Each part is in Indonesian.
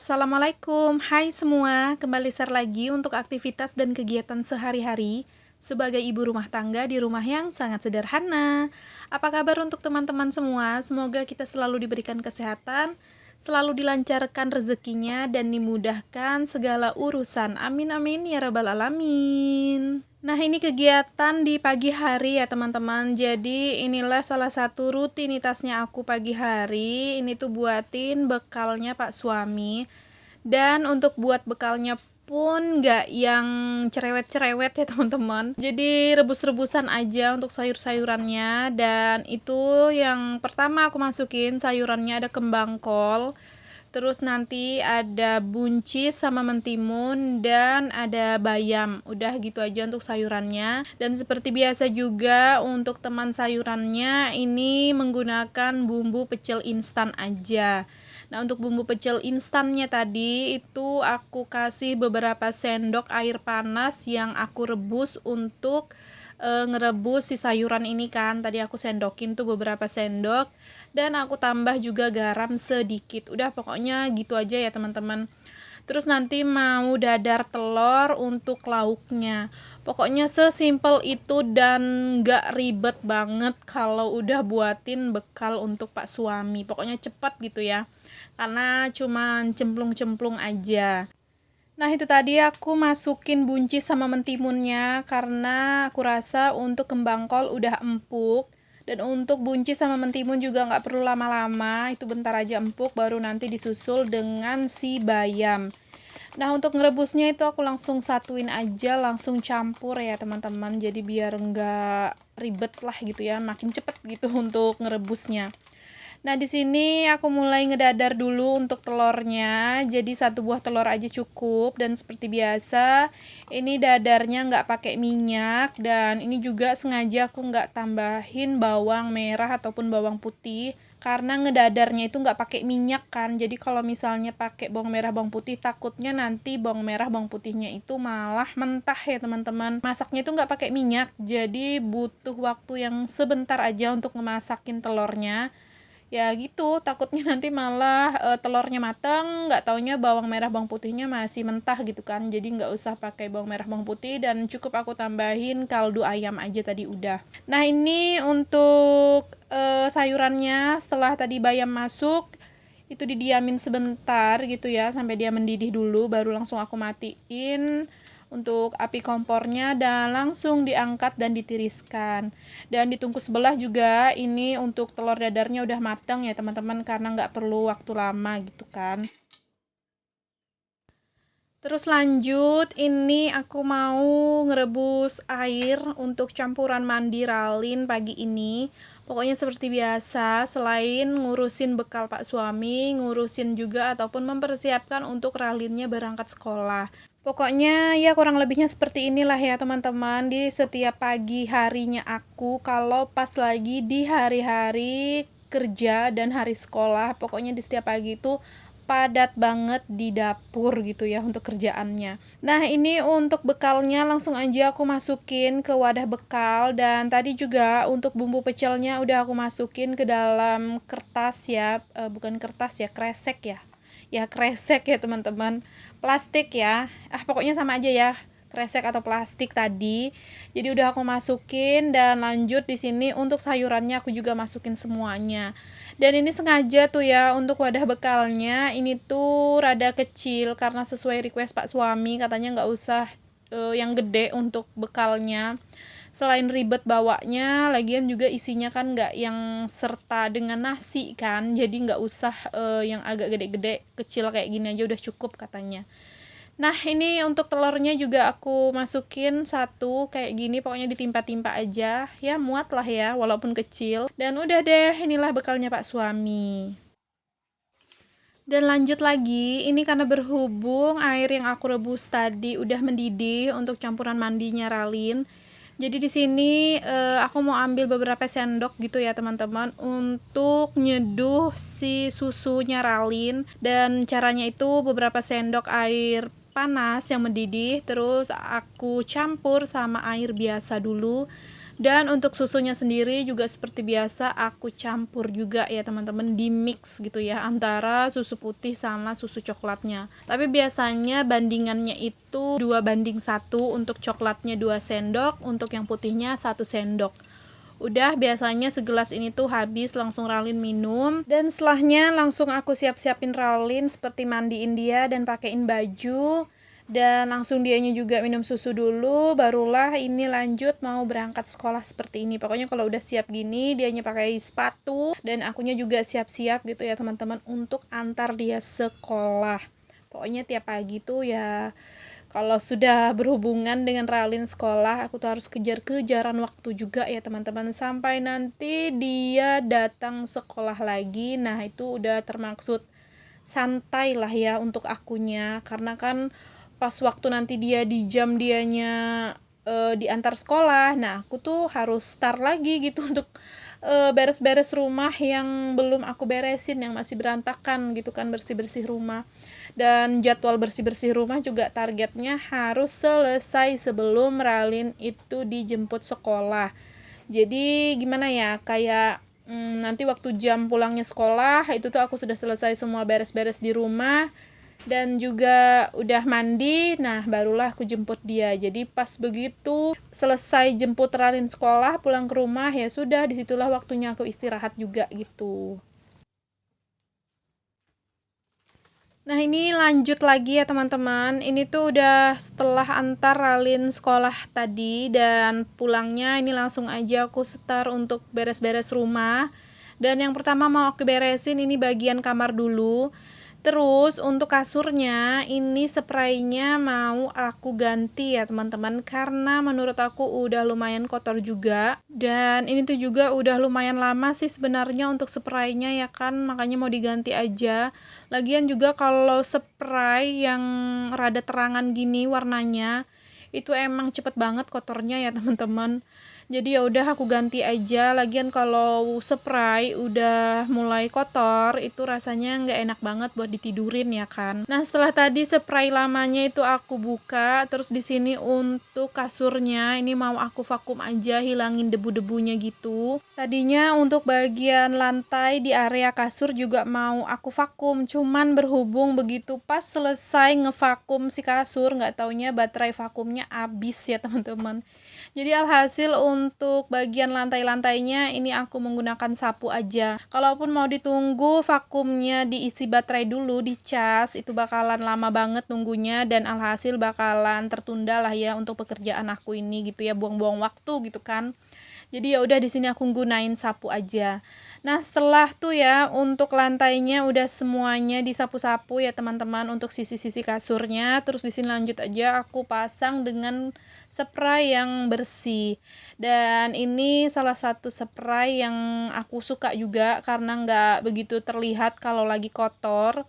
Assalamualaikum, hai semua, kembali share lagi untuk aktivitas dan kegiatan sehari-hari sebagai ibu rumah tangga di rumah yang sangat sederhana. Apa kabar untuk teman-teman semua? Semoga kita selalu diberikan kesehatan, selalu dilancarkan rezekinya, dan dimudahkan segala urusan. Amin amin ya rabbal alamin. Nah, ini kegiatan di pagi hari ya teman-teman. Jadi inilah salah satu rutinitasnya aku pagi hari. Ini tuh buatin bekalnya Pak suami. Dan untuk buat bekalnya pun nggak yang cerewet-cerewet ya teman-teman. Jadi rebus-rebusan aja untuk sayur-sayurannya. Dan itu yang pertama aku masukin sayurannya ada kembang kol. Terus nanti ada buncis sama mentimun dan ada bayam. Udah gitu aja untuk sayurannya. Dan seperti biasa juga untuk teman sayurannya ini menggunakan bumbu pecel instan aja. Nah, untuk bumbu pecel instannya tadi itu aku kasih beberapa sendok air panas yang aku rebus untuk ngerebus si sayuran ini kan. Tadi aku sendokin tuh beberapa sendok dan aku tambah juga garam sedikit. Udah pokoknya gitu aja ya teman-teman. Terus nanti mau dadar telur untuk lauknya. Pokoknya sesimpel itu dan gak ribet banget kalau udah buatin bekal untuk Pak suami. Pokoknya cepat gitu ya. Karena cuman cemplung-cemplung aja. Nah, itu tadi aku masukin buncis sama mentimunnya karena aku rasa untuk kembang kol udah empuk. Dan untuk buncis sama mentimun juga nggak perlu lama-lama, itu bentar aja empuk baru nanti disusul dengan si bayam. Nah, untuk ngerebusnya itu aku langsung satuin aja, langsung campur ya teman-teman. Jadi biar nggak ribet lah gitu ya, makin cepet gitu untuk ngerebusnya. Nah, di sini aku mulai ngedadar dulu untuk telurnya. Jadi satu buah telur aja cukup dan seperti biasa ini dadarnya nggak pakai minyak dan ini juga sengaja aku nggak tambahin bawang merah ataupun bawang putih karena ngedadarnya itu nggak pakai minyak kan. Jadi kalau misalnya pakai bawang merah bawang putih takutnya nanti bawang merah bawang putihnya itu malah mentah ya teman-teman. Masaknya itu nggak pakai minyak, jadi butuh waktu yang sebentar aja untuk ngemasakin telurnya. Ya gitu, takutnya nanti malah telurnya matang, nggak taunya bawang merah bawang putihnya masih mentah gitu kan. Jadi nggak usah pakai bawang merah bawang putih dan cukup aku tambahin kaldu ayam aja tadi udah. Nah, ini untuk sayurannya setelah tadi bayam masuk itu didiamin sebentar gitu ya sampai dia mendidih dulu baru langsung aku matiin untuk api kompornya dan langsung diangkat dan ditiriskan. Dan ditunggu sebelah juga ini untuk telur dadarnya udah matang ya teman-teman karena nggak perlu waktu lama gitu kan. Terus lanjut, ini aku mau ngerebus air untuk campuran mandi Ralin pagi ini. Pokoknya seperti biasa, selain ngurusin bekal Pak suami, ngurusin juga ataupun mempersiapkan untuk Ralinnya berangkat sekolah. Pokoknya ya kurang lebihnya seperti inilah ya teman-teman di setiap pagi harinya aku kalau pas lagi di hari-hari kerja dan hari sekolah. Pokoknya di setiap pagi itu padat banget di dapur gitu ya untuk kerjaannya. Nah, ini untuk bekalnya langsung aja aku masukin ke wadah bekal dan tadi juga untuk bumbu pecelnya udah aku masukin ke dalam kertas ya, bukan kertas ya, kresek ya. Ya kresek ya teman-teman. Plastik ya. Pokoknya sama aja ya. Kresek atau plastik tadi. Jadi udah aku masukin dan lanjut di sini untuk sayurannya aku juga masukin semuanya. Dan ini sengaja tuh ya untuk wadah bekalnya ini tuh rada kecil karena sesuai request Pak suami katanya nggak usah yang gede untuk bekalnya. Selain ribet bawanya, lagian juga isinya kan nggak yang serta dengan nasi kan, jadi nggak usah yang agak gede-gede, kecil kayak gini aja udah cukup katanya. Nah, ini untuk telurnya juga aku masukin satu kayak gini, pokoknya ditimpa-timpa aja, ya muat lah ya, walaupun kecil. Dan udah deh, inilah bekalnya Pak suami. Dan lanjut lagi, ini karena berhubung air yang aku rebus tadi udah mendidih untuk campuran mandinya Ralin. Jadi di sini aku mau ambil beberapa sendok gitu ya teman-teman untuk nyeduh si susunya Ralin dan caranya itu beberapa sendok air panas yang mendidih terus aku campur sama air biasa dulu Dan untuk susunya sendiri juga seperti biasa aku campur juga ya teman-teman, di mix gitu ya antara susu putih sama susu coklatnya. Tapi biasanya bandingannya itu 2:1, untuk coklatnya 2 sendok, untuk yang putihnya 1 sendok. Udah biasanya segelas ini tuh habis, langsung Ralin minum. Dan setelahnya langsung aku siap-siapin Ralin seperti mandiin dia dan pakein baju. Dan langsung dianya juga minum susu dulu, barulah ini lanjut mau berangkat sekolah seperti ini. Pokoknya kalau udah siap gini, dianya pakai sepatu dan akunya juga siap-siap gitu ya teman-teman untuk antar dia sekolah. Pokoknya tiap pagi tuh ya kalau sudah berhubungan dengan Ralin sekolah, aku tuh harus kejar-kejaran waktu juga ya teman-teman, sampai nanti dia datang sekolah lagi. Nah itu udah termaksud santai lah ya untuk akunya, karena kan pas waktu nanti dia di jam dianya diantar sekolah, nah aku tuh harus start lagi gitu untuk beres-beres rumah yang belum aku beresin, yang masih berantakan gitu kan, bersih-bersih rumah. Dan jadwal bersih-bersih rumah juga targetnya harus selesai sebelum Ralin itu dijemput sekolah. Jadi gimana ya, kayak nanti waktu jam pulangnya sekolah itu tuh aku sudah selesai semua beres-beres di rumah dan juga udah mandi. Nah barulah aku jemput dia. Jadi pas begitu selesai jemput Ralin sekolah, pulang ke rumah, ya sudah disitulah waktunya aku istirahat juga gitu. Nah ini lanjut lagi ya teman-teman, ini tuh udah setelah antar Ralin sekolah tadi dan pulangnya ini langsung aja aku setar untuk beres-beres rumah. Dan yang pertama mau aku beresin ini bagian kamar dulu. Terus untuk kasurnya ini spraynya mau aku ganti ya teman-teman, karena menurut aku udah lumayan kotor juga. Dan ini tuh juga udah lumayan lama sih sebenarnya untuk spraynya ya kan, makanya mau diganti aja. Lagian juga kalau spray yang rada terangan gini warnanya itu emang cepet banget kotornya ya teman-teman. Jadi ya udah aku ganti aja. Lagian kalau spray udah mulai kotor itu rasanya nggak enak banget buat ditidurin ya kan. Nah setelah tadi spray lamanya itu aku buka, terus di sini untuk kasurnya ini mau aku vakum aja, hilangin debu-debunya gitu. Tadinya untuk bagian lantai di area kasur juga mau aku vakum, cuman berhubung begitu pas selesai ngevakum si kasur, nggak taunya baterai vakumnya habis ya teman-teman. Jadi alhasil untuk bagian lantai-lantainya ini aku menggunakan sapu aja. Kalaupun mau ditunggu vakumnya diisi baterai dulu, dicas, itu bakalan lama banget nunggunya dan alhasil bakalan tertunda lah ya untuk pekerjaan aku ini gitu ya, buang-buang waktu gitu kan. Jadi ya udah di sini aku gunain sapu aja. Nah, setelah tuh ya untuk lantainya udah semuanya disapu-sapu ya teman-teman untuk sisi-sisi kasurnya. Terus di sini lanjut aja aku pasang dengan spray yang bersih. Dan ini salah satu spray yang aku suka juga karena nggak begitu terlihat kalau lagi kotor.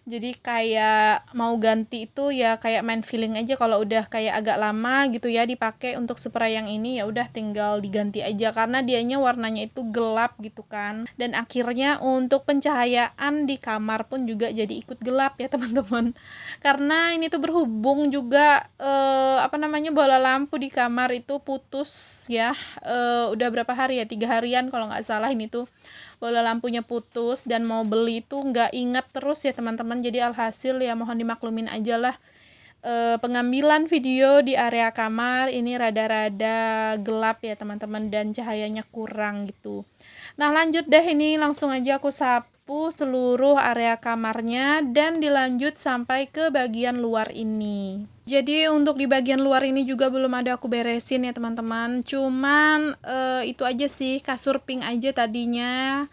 Jadi kayak mau ganti itu ya kayak main feeling aja, kalau udah kayak agak lama gitu ya dipakai untuk spray yang ini ya udah tinggal diganti aja karena dianya warnanya itu gelap gitu kan. Dan akhirnya untuk pencahayaan di kamar pun juga jadi ikut gelap ya teman-teman. Karena ini tuh berhubung juga bola lampu di kamar itu putus ya. Udah berapa hari ya? 3 harian kalau nggak salah ini tuh bola lampunya putus dan mau beli itu nggak ingat terus ya teman-teman. Jadi alhasil ya mohon dimaklumin aja lah, pengambilan video di area kamar ini rada-rada gelap ya teman-teman dan cahayanya kurang gitu. Nah lanjut deh, ini langsung aja aku sapu seluruh area kamarnya dan dilanjut sampai ke bagian luar ini. Jadi untuk di bagian luar ini juga belum ada aku beresin ya teman-teman. Cuman itu aja sih, kasur pink aja tadinya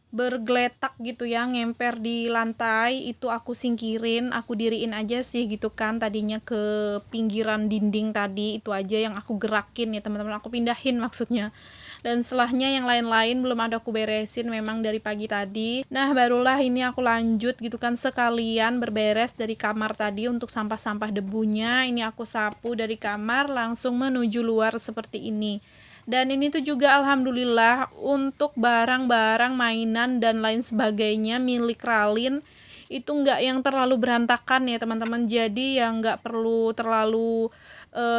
bergeletak gitu ya, ngemper di lantai, itu aku singkirin, aku diriin aja sih gitu kan, tadinya ke pinggiran dinding tadi, itu aja yang aku gerakin ya teman-teman, aku pindahin maksudnya. Dan setelahnya yang lain-lain belum ada aku beresin memang dari pagi tadi. Nah barulah ini aku lanjut gitu kan, sekalian berberes dari kamar tadi untuk sampah-sampah debunya, ini aku sapu dari kamar langsung menuju luar seperti ini. Dan ini tuh juga alhamdulillah untuk barang-barang mainan dan lain sebagainya milik Ralin itu nggak yang terlalu berantakan ya teman-teman. Jadi ya nggak perlu terlalu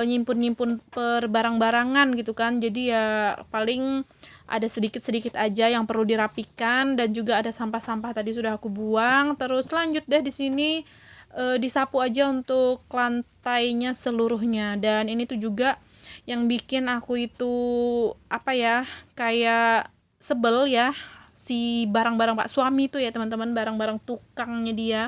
nyimpun-nyimpun per barang-barangan gitu kan. Jadi ya paling ada sedikit-sedikit aja yang perlu dirapikan, dan juga ada sampah-sampah tadi sudah aku buang. Terus lanjut deh di sini disapu aja untuk lantainya seluruhnya. Dan ini tuh juga yang bikin aku itu apa ya, kayak sebel ya, si barang-barang Pak suami tuh ya teman-teman, barang-barang tukangnya dia,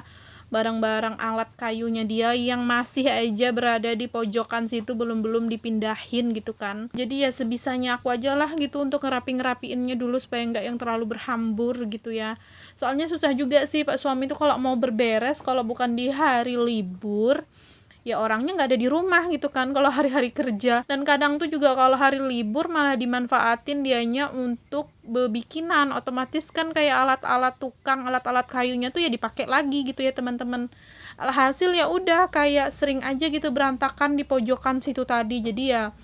barang-barang alat kayunya dia yang masih aja berada di pojokan situ, belum dipindahin gitu kan. Jadi ya sebisanya aku aja lah gitu untuk ngerapiinnya dulu supaya nggak yang terlalu berhambur gitu ya. Soalnya susah juga sih Pak suami tuh kalau mau berberes, kalau bukan di hari libur ya orangnya nggak ada di rumah gitu kan kalau hari-hari kerja. Dan kadang tuh juga kalau hari libur malah dimanfaatin dianya untuk bikinan, otomatis kan kayak alat-alat tukang, alat-alat kayunya tuh ya dipakai lagi gitu ya teman-teman. Alhasil ya udah kayak sering aja gitu berantakan di pojokan situ tadi. Jadi ya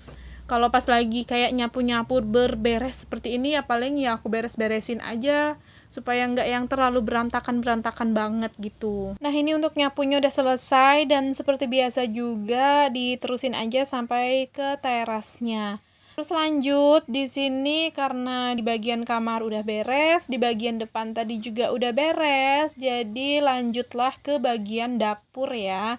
kalau pas lagi kayak nyapu-nyapu berberes seperti ini ya paling ya aku beres-beresin aja supaya nggak yang terlalu berantakan banget gitu. Nah ini untuk nyapunya udah selesai, dan seperti biasa juga diterusin aja sampai ke terasnya. Terus lanjut di sini karena di bagian kamar udah beres, di bagian depan tadi juga udah beres, jadi lanjutlah ke bagian dapur ya.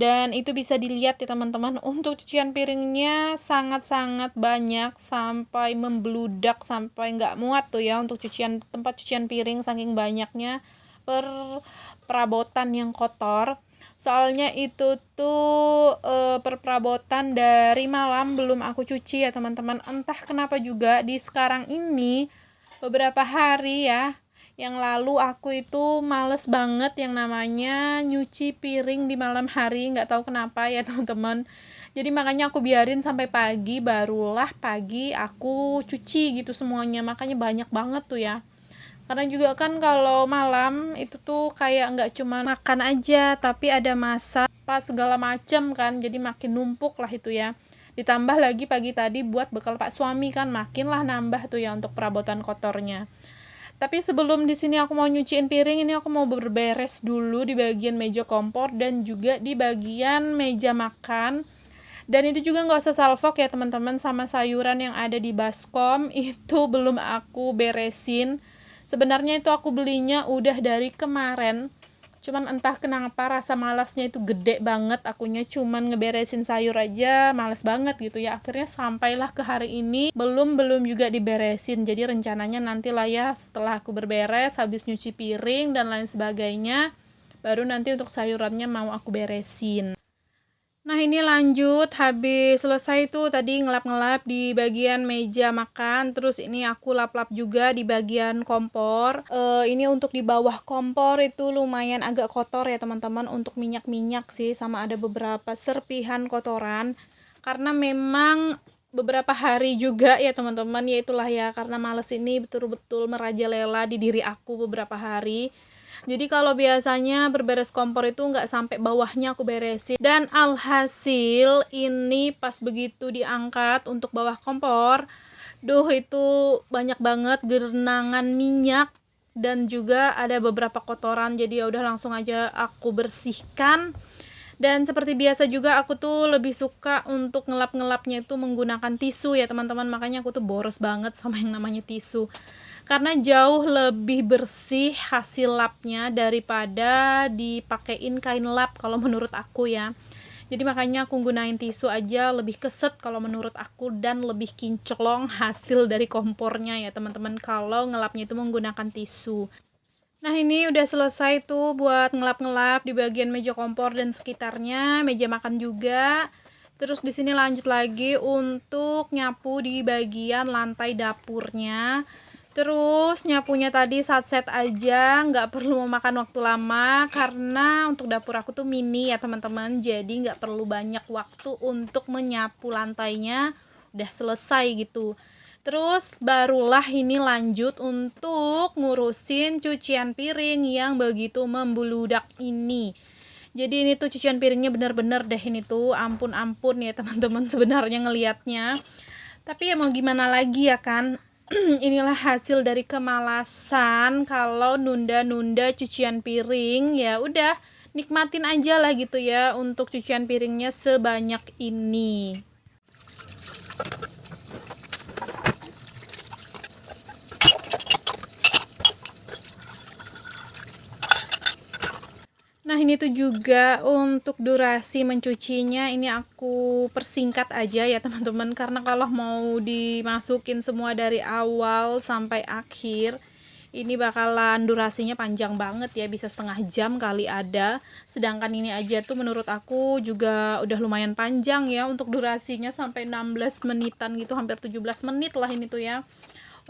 Dan itu bisa dilihat ya teman-teman, untuk cucian piringnya sangat-sangat banyak sampai membludak, sampai nggak muat tuh ya untuk tempat cucian piring saking banyaknya perabotan yang kotor. Soalnya itu tuh perabotan dari malam belum aku cuci ya teman-teman. Entah kenapa juga di sekarang ini beberapa hari ya yang lalu aku itu males banget yang namanya nyuci piring di malam hari, nggak tahu kenapa ya teman-teman. Jadi makanya aku biarin sampai pagi, barulah pagi aku cuci gitu semuanya. Makanya banyak banget tuh ya. Karena juga kan kalau malam itu tuh kayak nggak cuma makan aja, tapi ada masak pas segala macem kan, jadi makin numpuk lah itu ya. Ditambah lagi pagi tadi buat bekal Pak suami kan, makinlah nambah tuh ya untuk perabotan kotornya. Tapi sebelum di sini aku mau nyuciin piring, ini aku mau berberes dulu di bagian meja kompor dan juga di bagian meja makan. Dan itu juga nggak usah salfok ya teman-teman, sama sayuran yang ada di baskom itu belum aku beresin. Sebenarnya itu aku belinya udah dari kemarin, cuman entah kenapa rasa malasnya itu gede banget, akunya cuman ngeberesin sayur aja males banget gitu ya. Akhirnya sampailah ke hari ini belum juga diberesin. Jadi rencananya nantilah ya setelah aku berberes, habis nyuci piring dan lain sebagainya, baru nanti untuk sayurannya mau aku beresin. Nah ini lanjut, habis selesai tuh tadi ngelap-ngelap di bagian meja makan, terus ini aku lap-lap juga di bagian kompor. Ini untuk di bawah kompor itu lumayan agak kotor ya teman-teman, untuk minyak-minyak sih, sama ada beberapa serpihan kotoran. Karena memang beberapa hari juga ya teman-teman, ya itulah ya, karena males ini betul-betul merajalela di diri aku beberapa hari. Jadi kalau biasanya berberes kompor itu nggak sampai bawahnya aku beresin. Dan alhasil ini pas begitu diangkat untuk bawah kompor, itu banyak banget genangan minyak dan juga ada beberapa kotoran. Jadi ya udah langsung aja aku bersihkan. Dan seperti biasa juga aku tuh lebih suka untuk ngelap-ngelapnya itu menggunakan tisu ya teman-teman. Makanya aku tuh boros banget sama yang namanya tisu, karena jauh lebih bersih hasil lapnya daripada dipakein kain lap kalau menurut aku ya. Jadi makanya aku gunain tisu aja, lebih keset kalau menurut aku, dan lebih kinclong hasil dari kompornya ya teman-teman kalau ngelapnya itu menggunakan tisu. Nah ini udah selesai tuh buat ngelap-ngelap di bagian meja kompor dan sekitarnya, meja makan juga. Terus di sini lanjut lagi untuk nyapu di bagian lantai dapurnya. Terus nyapunya tadi set aja, nggak perlu memakan waktu lama karena untuk dapur aku tuh mini ya teman-teman. Jadi nggak perlu banyak waktu untuk menyapu lantainya, udah selesai gitu. Terus barulah ini lanjut untuk ngurusin cucian piring yang begitu membludak ini. Jadi ini tuh cucian piringnya bener-bener deh, ini tuh ampun ya teman-teman sebenarnya ngelihatnya. Tapi ya mau gimana lagi ya kan, inilah hasil dari kemalasan kalau nunda-nunda cucian piring. Ya udah, nikmatin aja lah gitu ya untuk cucian piringnya sebanyak ini. Nah, ini tuh juga untuk durasi mencucinya ini aku persingkat aja ya teman-teman, karena kalau mau dimasukin semua dari awal sampai akhir ini bakalan durasinya panjang banget ya, bisa setengah jam kali ada. Sedangkan ini aja tuh menurut aku juga udah lumayan panjang ya untuk durasinya, sampai 16 menitan gitu, hampir 17 menit lah ini tuh ya.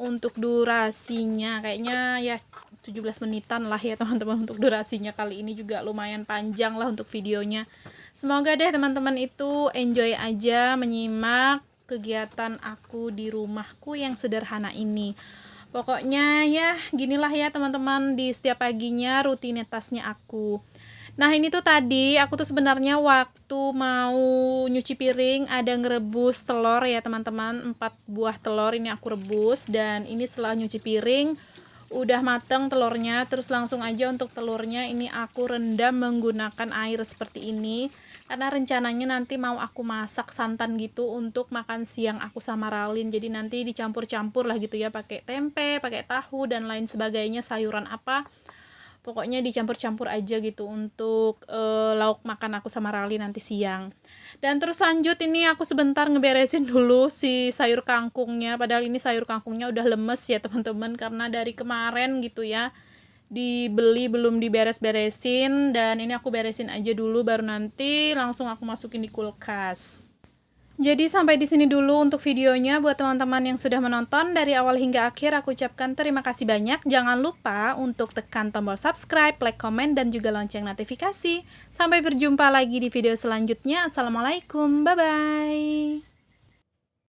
Untuk durasinya kayaknya ya 17 menitan lah ya teman-teman untuk durasinya. Kali ini juga lumayan panjang lah untuk videonya. Semoga deh teman-teman itu enjoy aja menyimak kegiatan aku di rumahku yang sederhana ini. Pokoknya ya ginilah ya teman-teman di setiap paginya rutinitasnya aku. Nah, ini tuh tadi aku tuh sebenarnya waktu mau nyuci piring ada ngerebus telur ya teman-teman, 4 buah telur ini aku rebus. Dan ini setelah nyuci piring udah mateng telurnya, terus langsung aja untuk telurnya ini aku rendam menggunakan air seperti ini, karena rencananya nanti mau aku masak santan gitu untuk makan siang aku sama Ralin. Jadi nanti dicampur-campur lah gitu ya, pakai tempe, pakai tahu dan lain sebagainya, sayuran apa pokoknya dicampur-campur aja gitu untuk lauk makan aku sama Rali nanti siang. Dan terus lanjut ini aku sebentar ngeberesin dulu si sayur kangkungnya, padahal ini sayur kangkungnya udah lemes ya teman-teman, karena dari kemarin gitu ya dibeli belum diberes-beresin. Dan ini aku beresin aja dulu, baru nanti langsung aku masukin di kulkas. Jadi sampai di sini dulu untuk videonya. Buat teman-teman yang sudah menonton dari awal hingga akhir, aku ucapkan terima kasih banyak. Jangan lupa untuk tekan tombol subscribe, like, komen, dan juga lonceng notifikasi. Sampai berjumpa lagi di video selanjutnya. Assalamualaikum, bye-bye.